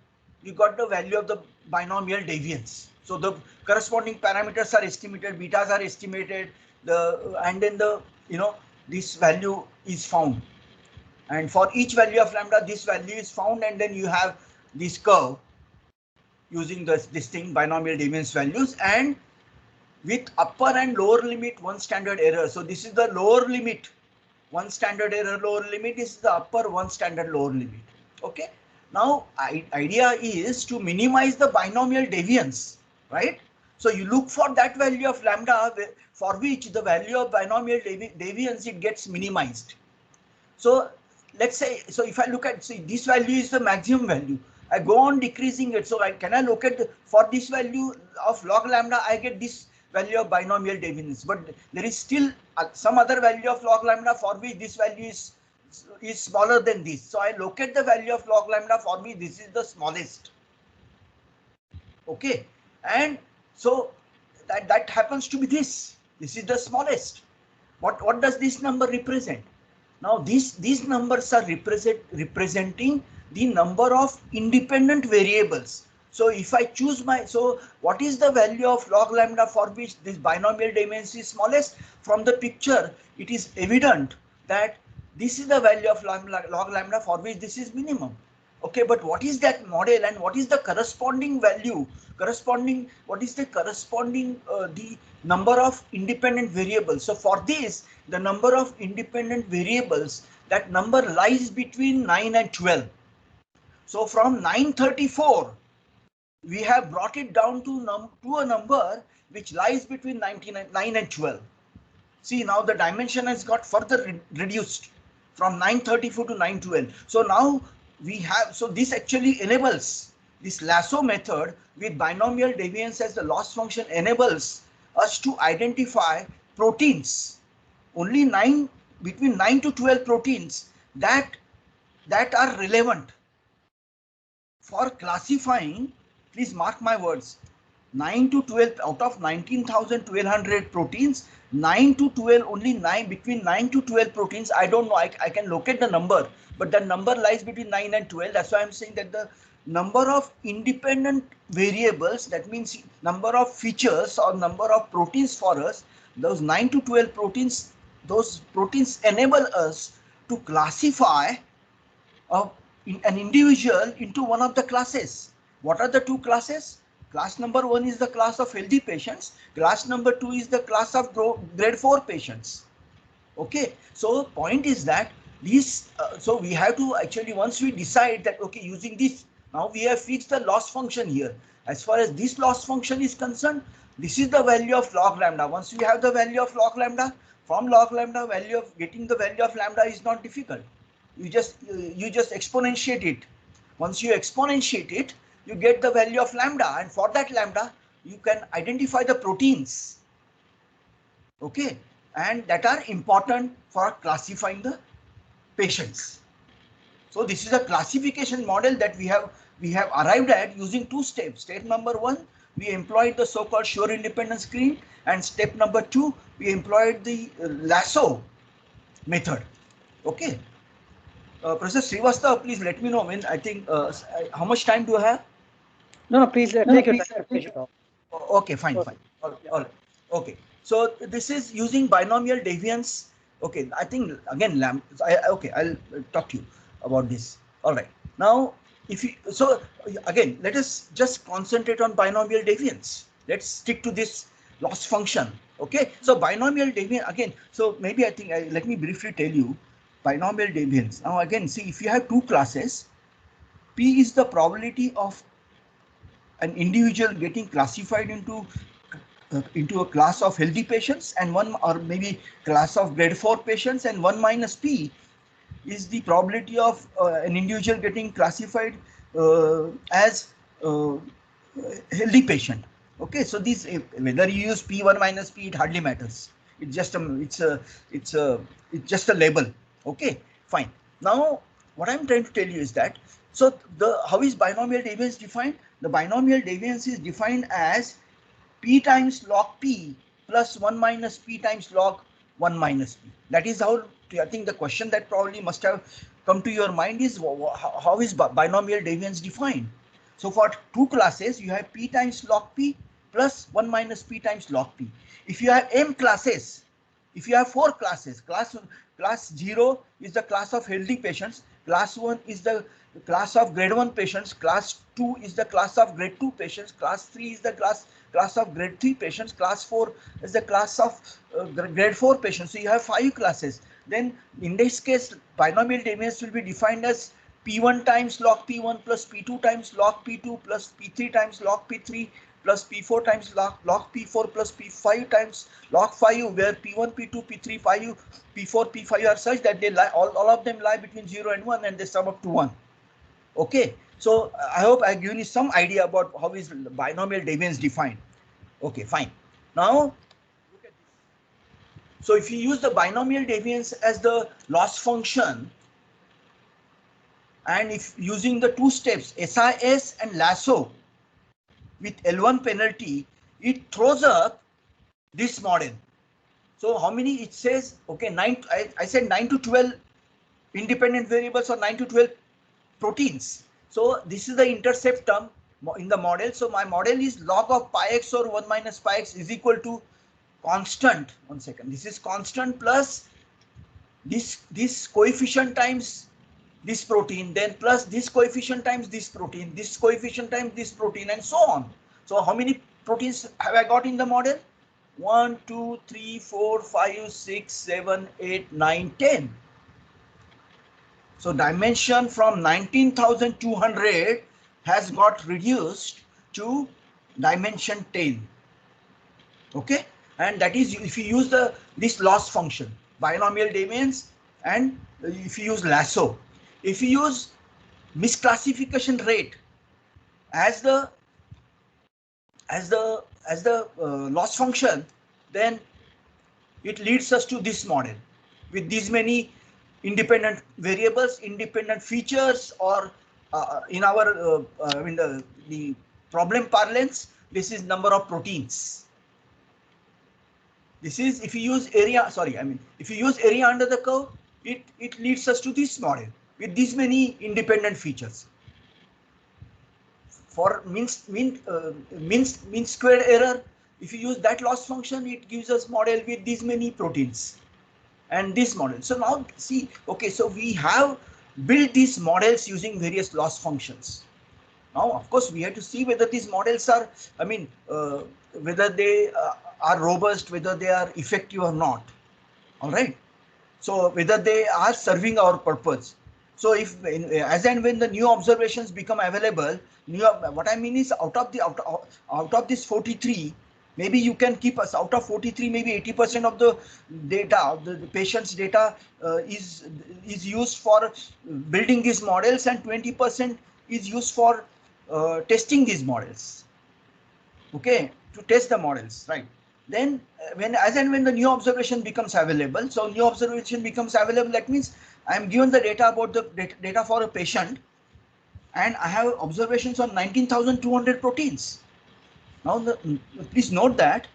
you got the value of the binomial deviance. So the corresponding parameters are estimated, betas are estimated, and then this value is found. And for each value of lambda, this value is found, and then you have this curve using this thing, binomial deviance values, and with upper and lower limit, one standard error. So this is the lower limit, one standard error lower limit. This is the upper, one standard lower limit. Okay. Now, idea is to minimize the binomial deviance, right? So you look for that value of lambda for which the value of binomial deviance, it gets minimized. So let's say, so if I look at, see, this value is the maximum value. I go on decreasing it. So can I locate for this value of log lambda, I get this value of binomial deviance, but there is still some other value of log lambda for which this value is smaller than this. So I locate the value of log lambda for which this is the smallest. Okay, and so that happens to be this. This is the smallest. What does this number represent? Now these numbers are representing the number of independent variables. So if I choose so what is the value of log lambda for which this binomial deviance is smallest? From the picture, it is evident that this is the value of log lambda for which this is minimum. Okay, but what is that model, and what is the corresponding value? What is the corresponding the number of independent variables? So for this, the number of independent variables, that number lies between 9 and 12. So from 934 we have brought it down to a number which lies between 9 and 12. See, now the dimension has got further reduced from 934 to 912. So now we have, so this actually enables, this LASSO method with binomial deviance as the loss function enables us to identify proteins, only between 9 to 12 proteins that are relevant for classifying. Please mark my words, 9 to 12 out of 19,1200 proteins, 9 to 12, only 9, between 9 to 12 proteins. I don't know, I can locate the number, but the number lies between 9 and 12. That's why I'm saying that the number of independent variables, that means number of features or number of proteins for us, those 9 to 12 proteins, those proteins enable us to classify an individual into one of the classes. What are the two classes? Class number 1 is the class of healthy patients. Class number 2 is the class of grade 4 patients. Okay, so point is that these, so we have to actually, once we decide that, okay, using this, now we have fixed the loss function here. As far as this loss function is concerned, this is the value of log lambda. Once we have the value of log lambda, from log lambda, value of getting the value of lambda is not difficult. You just exponentiate it. Once you exponentiate it, you get the value of lambda, and for that lambda you can identify the proteins, okay, and that are important for classifying the patients. So this is a classification model that we have arrived at using two steps. Step number 1, we employed the so-called sure independence screen, and step number 2, we employed the LASSO method. Okay. Professor Srivastava, please let me know when, I think, how much time do I have? No, please take your time. Okay, fine. All right. Okay. So this is using binomial deviance. Okay, I think again, okay, I'll talk to you about this. All right. Now, so again, let us just concentrate on binomial deviance. Let's stick to this loss function. Okay. So binomial deviance again. So maybe I think let me briefly tell you binomial deviance. Now again, see, if you have two classes, P is the probability of an individual getting classified into a class of healthy patients, and one, or maybe class of grade 4 patients, and 1 minus P is the probability of an individual getting classified as healthy patient. Okay, so these, whether you use P1 minus P, it hardly matters. It's just it's just a label. Okay, fine. Now what I'm trying to tell you is that, so how is binomial deviance defined? The binomial deviance is defined as P times log P plus 1 minus P times log 1 minus P. That is how, I think the question that probably must have come to your mind is, how is binomial deviance defined? So for two classes, you have P times log P plus 1 minus P times log P. If you have M classes, if you have 4 classes, class 0 is the class of healthy patients, class 1 is the class of grade 1 patients, class 2 is the class of grade 2 patients, class 3 is the class of grade 3 patients, class 4 is the class of grade 4 patients. So you have 5 classes. Then in this case, binomial deviance will be defined as P1 times log P1 plus P2 times log P2 plus P3 times log P3 plus P4 times log P4 plus P5 times log 5, where P1, P2, P3, 5, P4, P5 are such that they lie, all of them lie between 0 and 1, and they sum up to 1. Okay, so I hope I've given you some idea about how is binomial deviance defined. Okay, fine. Now look at this. So if you use the binomial deviance as the loss function, and if using the two steps SIS and LASSO with L1 penalty, it throws up this model. So how many? It says, okay, 9. I said 9 to 12 independent variables or 9 to 12 proteins. So this is the intercept term in the model. So my model is log of pi x or 1 minus pi x is equal to constant. 1 second. This is constant plus this coefficient times this protein, then plus this coefficient times this protein, this coefficient times this protein, and so on. So how many proteins have I got in the model? 1, 2, 3, 4, 5, 6, 7, 8, 9, 10. So dimension from 19,200 has got reduced to dimension tail. Okay, and that is if you use this loss function, binomial deviance, and if you use LASSO. If you use misclassification rate as the loss function, then it leads us to this model with these many independent variables, independent features, or in our the problem parlance, this is number of proteins. This is if you use area, sorry, I mean if you use area under the curve, it leads us to this model with these many independent features. For mean squared error, if you use that loss function, it gives us model with these many proteins and this model. So now see, okay, so we have built these models using various loss functions. Now, of course, we have to see whether these models are, I mean, whether they are robust, whether they are effective or not. All right. So whether they are serving our purpose. So if as and when the new observations become available, what I mean is out of this 43, maybe you can keep us out of 43, maybe 80% of the data, the patient's data is used for building these models, and 20% is used for testing these models. Okay, to test the models, right? Then as and when the new observation becomes available, so new observation becomes available, that means I am given the data about the data for a patient, and I have observations on 19,200 proteins. Now, please note that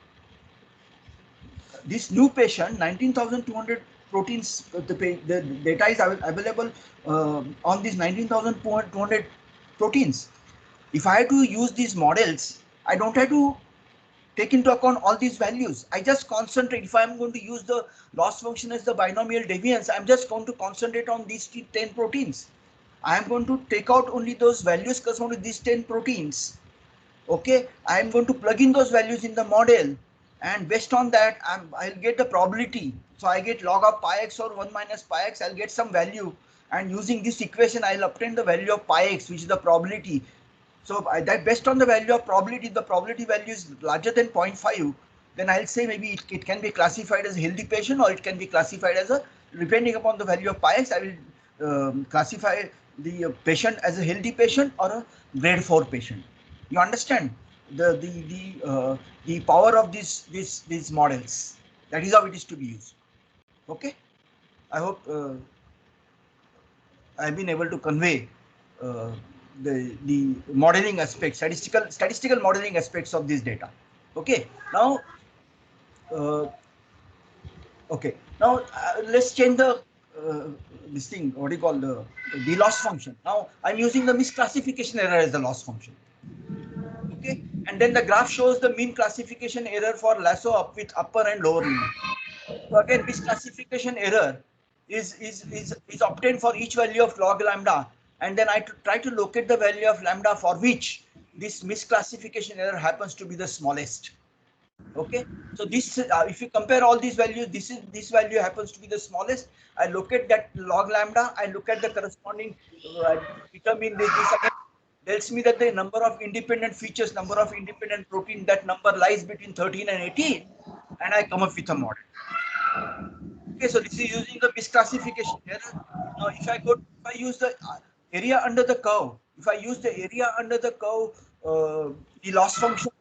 this new patient, 19,200 proteins, the data is available on these 19,200 proteins. If I have to use these models, I don't have to take into account all these values. I just concentrate. If I'm going to use the loss function as the binomial deviance, I'm just going to concentrate on these 10 proteins. I am going to take out only those values corresponding to these 10 proteins. Okay, I am going to plug in those values in the model, and based on that, I'll get the probability. So I get log of pi x or 1 minus pi x. I'll get some value, and using this equation, I'll obtain the value of pi x, which is the probability. So that based on the value of probability, the probability value is larger than 0.5, then I'll say maybe it can be classified as a healthy patient, or it can be classified as a, depending upon the value of pi x, I will classify the patient as a healthy patient or a grade 4 patient. You understand the power of these models. That is how it is to be used. Okay, I hope I've been able to convey the modeling aspects, statistical modeling aspects of this data. Okay, now let's change the this thing, what do you call the loss function. Now I'm using the misclassification error as the loss function. Okay, and then the graph shows the mean classification error for LASSO up with upper and lower limit. So again, misclassification error is obtained for each value of log lambda, and then I try to locate the value of lambda for which this misclassification error happens to be the smallest. Okay, so this if you compare all these values, this value happens to be the smallest. I locate that log lambda. I look at the corresponding determine this again tells me that the number of independent features, number of independent protein, that number lies between 13 and 18, and I come up with a model. Okay, so this is using the misclassification error. Now, if I use the area under the curve, if I use the area under the curve, the loss function,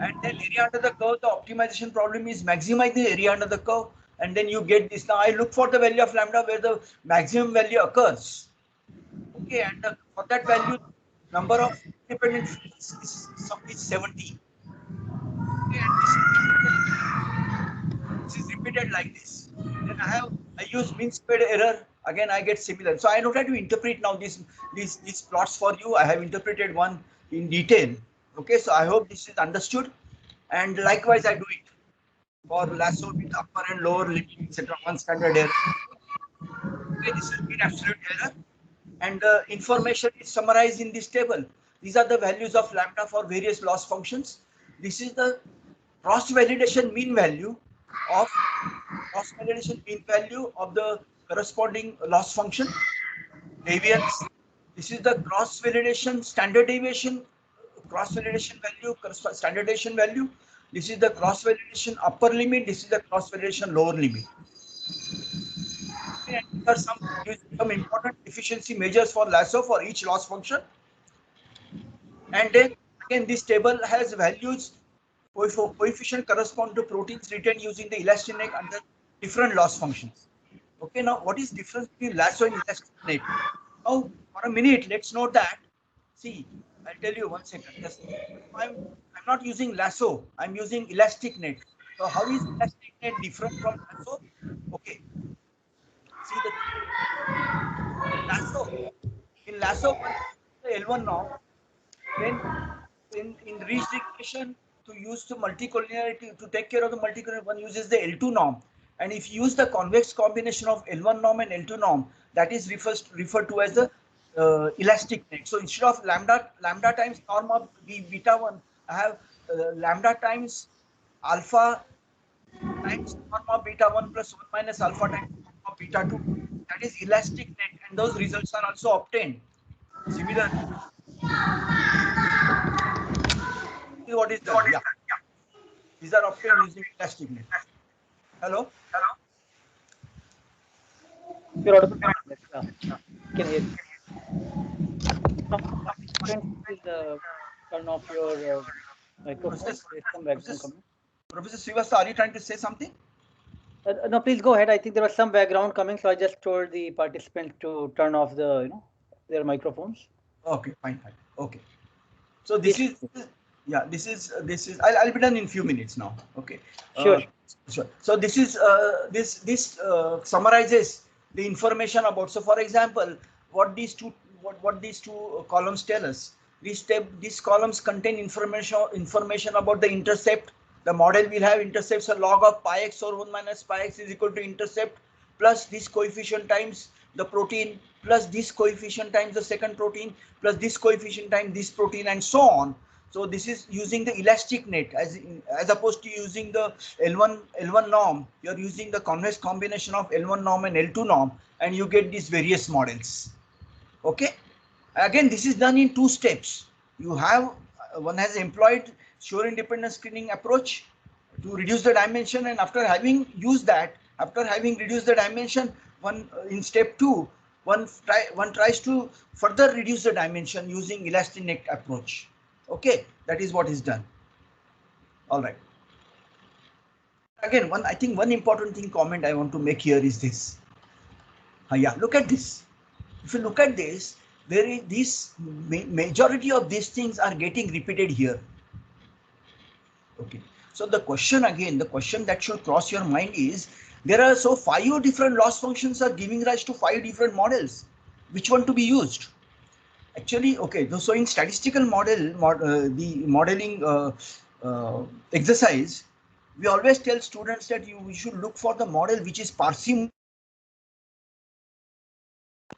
and then area under the curve, the optimization problem is maximize the area under the curve, and then you get this. Now, I look for the value of lambda where the maximum value occurs. Okay, and for that value, number of independent features is 70. Okay, and this is repeated like this. Then I use mean squared error. Again, I get similar. So I don't have to interpret now these plots for you. I have interpreted one in detail. Okay, so I hope this is understood. And likewise, I do it for LASSO with upper and lower limit, etc. One standard error. Okay, this is mean absolute error. And the information is summarized in this table. These are the values of lambda for various loss functions. This is the cross-validation mean value of the corresponding loss function deviance. This is the cross-validation standard deviation cross validation value, standardization value. This is the cross validation upper limit. This is the cross validation lower limit. And there are some important efficiency measures for LASSO for each loss function. And then again, this table has values coefficient correspond to proteins written using the elastic net under different loss functions. Okay, now what is difference between LASSO and elastic net? Now for a minute, let's note that. See, I'll tell you 1 second. Just I'm not using LASSO. I'm using elastic net. So how is elastic net different from LASSO? Okay. See the LASSO. In LASSO, the L1 norm. Then in regression to use the multicollinearity to take care of the multicollinearity, one uses the L2 norm. And if you use the convex combination of L1 norm and L2 norm, that is referred to as the elastic net. So instead of lambda times norm of beta 1, I have lambda times alpha times norm of beta 1 plus 1 minus alpha times norm of beta 2. That is elastic net, and those results are also obtained. Similar. This is what is done. Yeah. These are obtained using elastic net. Hello? You're audible. Yeah. Can hear you. Please turn off your microphone. There's some background coming. Professor Srivastava, are you trying to say something? No, please go ahead. I think there was some background coming, so I just told the participants to turn off the their microphones. Okay, fine. Okay. So this is I'll be done in few minutes now. Okay. Sure. Sure. So this is this summarizes the information about. So for example, what these two columns tell us. These columns contain information about the intercept. The model will have intercepts a log of pi x or 1 minus pi x is equal to intercept plus this coefficient times the protein plus this coefficient times the second protein plus this coefficient times this protein and so on. So this is using the elastic net as opposed to using the L1 norm. You're using the convex combination of L1 norm and L2 norm, and you get these various models. Okay. Again, this is done in 2 steps. You have one has employed sure independent screening approach to reduce the dimension, and after having used that, after having reduced the dimension, in step 2, one tries to further reduce the dimension using elastic net approach. Okay, that is what is done. All right. Again, I think one important comment I want to make here is this. Yeah, look at this. If you look at this, majority of these things are getting repeated here. Okay. So the question that should cross your mind is, there are 5 different loss functions are giving rise to 5 different models. Which one to be used? Actually, okay. So in statistical the modeling exercise, we always tell students that we should look for the model which is parsimonious.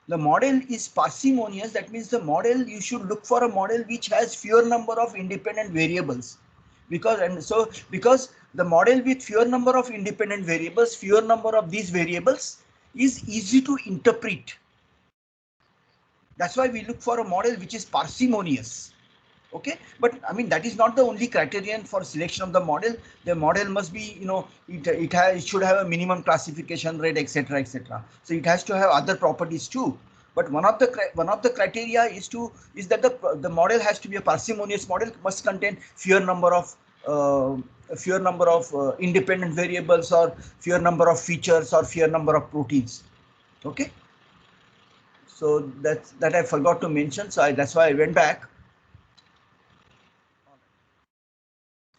The model is parsimonious. That means you should look for a model which has fewer number of independent variables. Because the model with fewer number of independent variables, fewer number of these variables is easy to interpret. That's why we look for a model which is parsimonious. Okay, but I mean that is not the only criterion for selection of the model. The model must be, it should have a minimum classification rate, etc., etc. So it has to have other properties too. But one of the criteria is that the model has to be a parsimonious model, must contain fewer number of independent variables, or fewer number of features, or fewer number of proteins. Okay. So that I forgot to mention. So that's why I went back.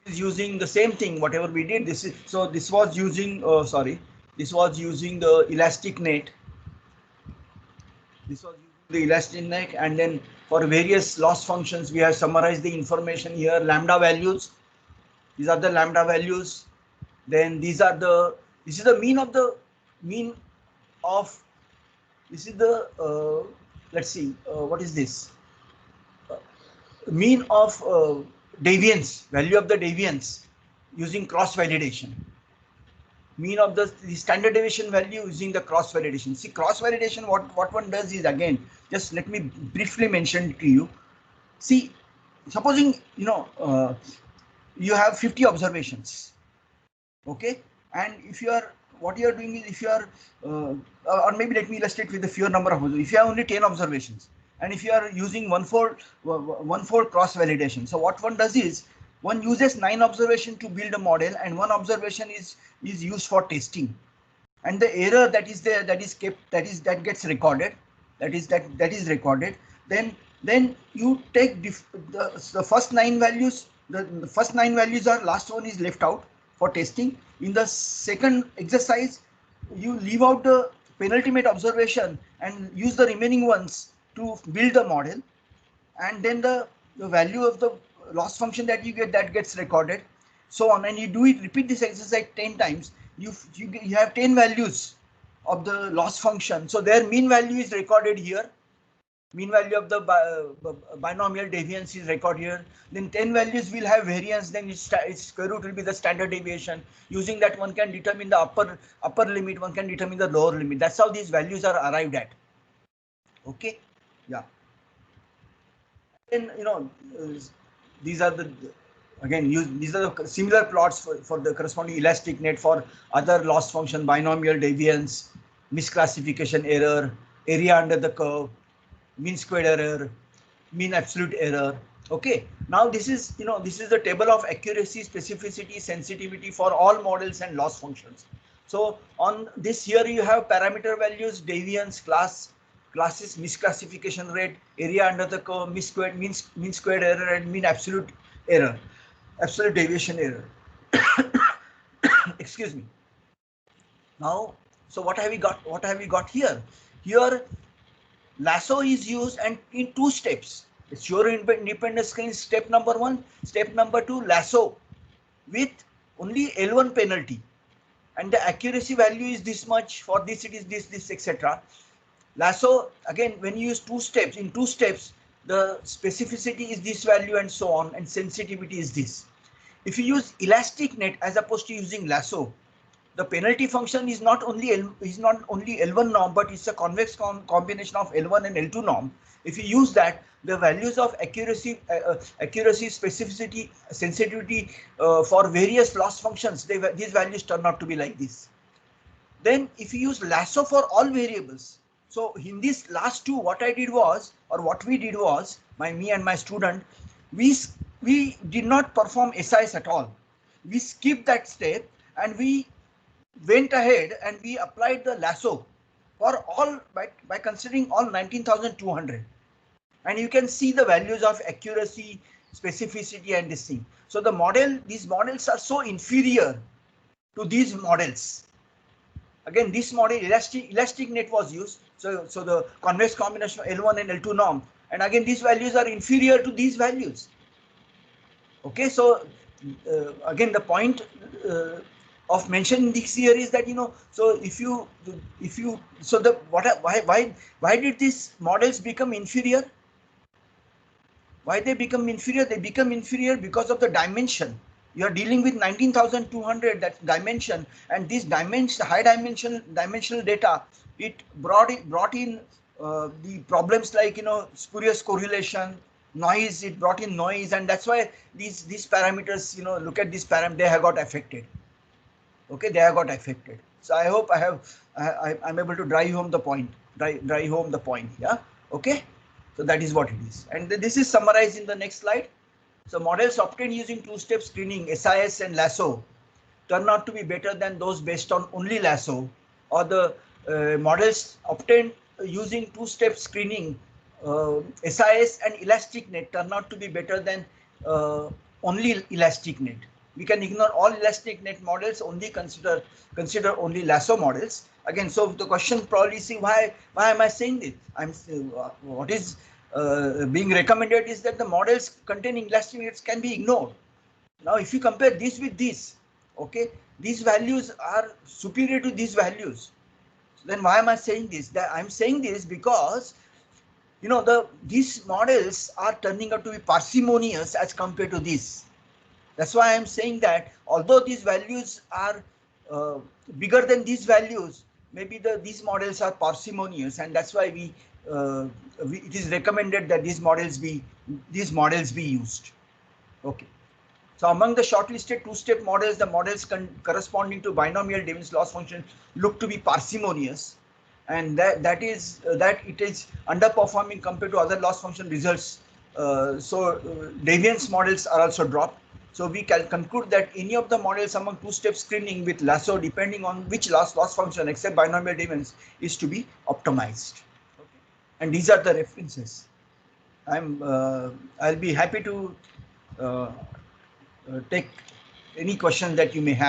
Is using the same thing whatever we did. This was using the elastic net. This was using the elastic net, and then for various loss functions we have summarized the information here. Lambda values, these are the lambda values. Then this is the mean of this is the let's see, what is this, mean of deviance, value of the deviance using cross validation. Mean of the standard deviation value using the cross validation. See, cross validation, what one does is, again, just let me briefly mention to you. See, supposing you have 50 observations, okay, and if you are, what you are doing is, if you are or maybe let me illustrate with the fewer number of observations. If you have only 10 observations, and if you are using one-fold cross validation, so what one does is one uses 9 observations to build a model, and 1 observation is used for testing, and the error that is there, that is kept, that gets recorded, that is recorded. Then you take the first 9 values, the first 9 values are, last one is left out for testing. In the second exercise, you leave out the penultimate observation and use the remaining ones to build the model, and then the value of the loss function that you get, that gets recorded, so on, and you repeat this exercise 10 times. You have 10 values of the loss function, so their mean value is recorded here, mean value of the binomial deviance is recorded here. Then 10 values will have variance, then its square root will be the standard deviation. Using that, one can determine the upper limit, one can determine the lower limit. That's how these values are arrived at. Okay, yeah. Then these are the, again, these are the similar plots for the corresponding elastic net for other loss function, binomial deviance, misclassification error, area under the curve, mean squared error, mean absolute error. Okay, now this is the table of accuracy, specificity, sensitivity for all models and loss functions. So on this here you have parameter values, deviance, classes, misclassification rate, area under the curve, mean squared error, and mean absolute error, absolute deviation error. Excuse me. Now, so what have we got? What have we got here? Here, LASSO is used, and in 2 steps. It's your independent screen, step number 1. Step number 2, LASSO with only L1 penalty, and the accuracy value is this much. For this it is this, etc. LASSO, again, when you use 2 steps, in 2 steps the specificity is this value and so on, and sensitivity is this. If you use elastic net as opposed to using LASSO, the penalty function is not only L1 norm, but it's a convex combination of L1 and L2 norm. If you use that, the values of accuracy, specificity, sensitivity for various loss functions, these values turn out to be like this. Then if you use LASSO for all variables, so in these last 2, what I did was, or what we did was, me and my student, we did not perform SIS at all. We skipped that step and we went ahead and we applied the LASSO for all, by considering all 19,200, and you can see the values of accuracy, specificity, and this thing. So these models are so inferior to these models. Again, this model, elastic net was used, so the convex combination of L1 and L2 norm, and again these values are inferior to these values. Okay, so again the point of mentioning this here is that, so why did these models become inferior? Why they become inferior? They become inferior because of the dimension. You are dealing with 19,200, that dimension, and this high dimensional data, it brought in the problems like spurious correlation, noise. It brought in noise, and that's why these parameters, look at this parameter, they have got affected. Okay, they have got affected. So I hope I'm able to drive home the point. Drive home the point. Yeah. Okay. So that is what it is, and this is summarized in the next slide. So models obtained using 2-step screening, SIS and LASSO, turn out to be better than those based on only LASSO, or the models obtained using 2-step screening, SIS and elastic net, turn out to be better than only elastic net. We can ignore all elastic net models, only consider only LASSO models. Again, so the question probably is, why am I saying this? What is being recommended is that the models containing elastic nets can be ignored. Now, if you compare this with this, okay, these values are superior to these values. So then why am I saying this? I'm saying this because these models are turning out to be parsimonious as compared to this. That's why I'm saying that although these values are bigger than these values, maybe these models are parsimonious, and that's why it is recommended that these models be used. Okay. So among the shortlisted two-step models, the models corresponding to binomial Davis loss function look to be parsimonious, and that it is underperforming compared to other loss function results. Deviance models are also dropped. So we can conclude that any of the models among two-step screening with LASSO, depending on which loss function except binomial deviance, is to be optimized. Okay. And these are the references. I'll be happy to take any question that you may have.